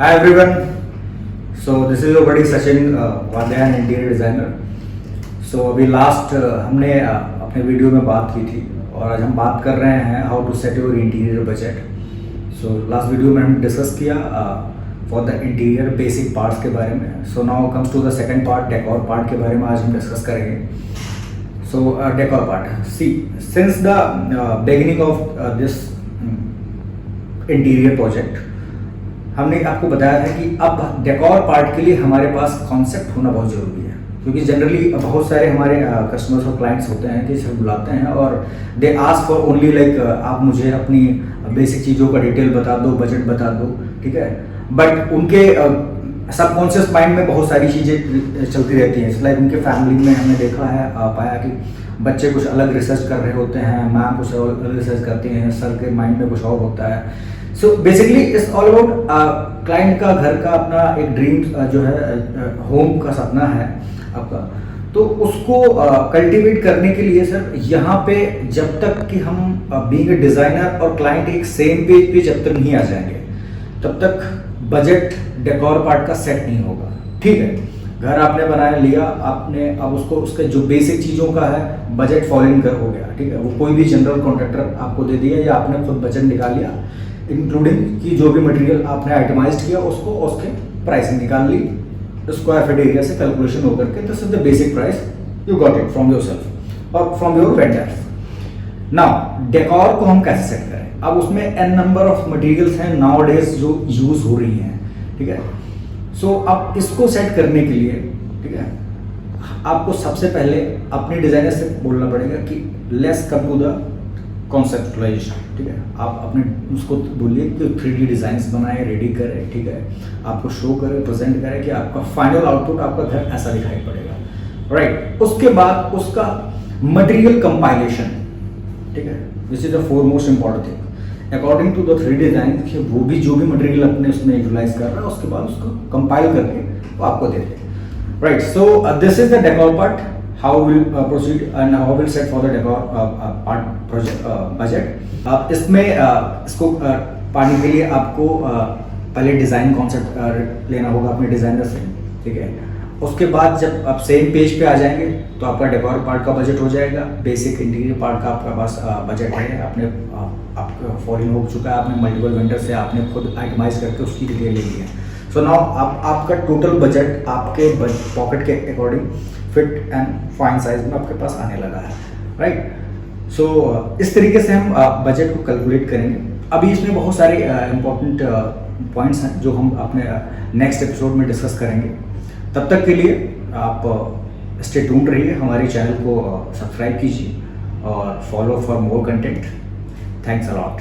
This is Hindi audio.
Hi everyone. So this is your buddy Sachin वादयान इंटीरियर डिज़ाइनर. So अभी लास्ट हमने अपने वीडियो में बात की थी और आज हम बात कर रहे हैं how to set your interior budget. So last video में हमने डिस्कस किया for the interior basic parts के बारे में. So now comes to the second part, decor part के बारे में आज हम डिस्कस करेंगे. So decor part, see since the beginning of this interior project हमने आपको बताया था कि अब डेकोर पार्ट के लिए हमारे पास कॉन्सेप्ट होना बहुत ज़रूरी है, क्योंकि जनरली बहुत सारे हमारे कस्टमर्स और क्लाइंट्स होते हैं कि सर बुलाते हैं और they ask for only like आप मुझे अपनी बेसिक चीज़ों का डिटेल बता दो, बजट बता दो, ठीक है. बट उनके सबकॉन्शियस माइंड में बहुत सारी चीज़ें चलती रहती हैं. लाइक उनके फैमिली में हमने देखा है, पाया कि बच्चे कुछ अलग रिसर्च कर रहे होते हैं, मैम कुछ अलग रिसर्च करती हैं, सर के माइंड में कुछ और होता है. So basically it's all about client का घर का अपना एक ड्रीम जो है होम का सपना है आपका, तो उसको कल्टीवेट करने के लिए सर यहाँ पे जब तक कि हम बीइंग ए डिज़ाइनर और क्लाइंट एक सेम पेज पे जब तक नहीं आ जाएंगे तब तक बजट डेकोर पार्ट का सेट नहीं होगा. ठीक है, घर आपने बनाया लिया आपने, अब उसको उसके जो बेसिक चीज़ों का है बजट फॉल इन कर हो गया. ठीक है, वो कोई भी जनरल कॉन्ट्रैक्टर आपको दे दिया या आपने खुद बजट निकाल लिया, इंक्लूडिंग कि जो भी मटेरियल आपने आइटमाइज किया उसको उसके प्राइसिंग निकाल ली, स्क्वायर फीट एरिया से कैलकुलेशन होकर के this is the basic price you got it from yourself और from your vendor. Now decor को हम कैसे सेट करें? अब उसमें एन नंबर ऑफ मटेरियल्स हैं नाउ डेज जो यूज हो रही हैं. ठीक है, सो अब इसको सेट करने के लिए, ठीक है, आपको सबसे पहले अपने डिजाइनर से बोलना पड़ेगा कि let's come to the conceptualization. ठीक है, आप अपने उसको बोलिए कि 3D डिज़ाइंस बनाए, रेडी करें. ठीक है, आपको शो करें, प्रेजेंट करें कि आपका फाइनल आउटपुट आपका घर ऐसा दिखाई पड़ेगा. राइट, उसके बाद उसका मटेरियल कंपाइलेशन, ठीक है, this is the foremost important thing according to the 3D design कि वो भी जो भी मटेरियल अपने उसमें यूटिलाइज कर रहा है उसके बाद उसको कंपाइल करके वो आपको दे दे. Right, so this is the decor part. How will proceed and how will set for the decor part project budget. इसमें इसको पाने के लिए आपको पहले डिज़ाइन कॉन्सेप्ट लेना होगा अपने डिज़ाइनर से. ठीक है, उसके बाद जब आप सेम पेज पे आ जाएंगे तो आपका डेकोर पार्ट का बजट हो जाएगा. बेसिक इंटीरियर पार्ट का आपका पास बजट है, आपने आपका फॉलोइंग हो चुका है, आपने मल्टीपल वेंडर से आपने खुद आइटमाइज करके उसकी डिटेल ले ली है. सो नाउ आपका टोटल बजट आपके पॉकेट के according fit and fine size में आपके पास आने लगा है. राइट, सो इस तरीके से हम बजट को कैलकुलेट करेंगे. अभी इसमें बहुत सारे इंपॉर्टेंट पॉइंट्स हैं जो हम अपने नेक्स्ट एपिसोड में डिस्कस करेंगे. तब तक के लिए आप स्टे ट्यून्ड रहिए, हमारे चैनल को सब्सक्राइब कीजिए और follow for more content. Thanks a lot.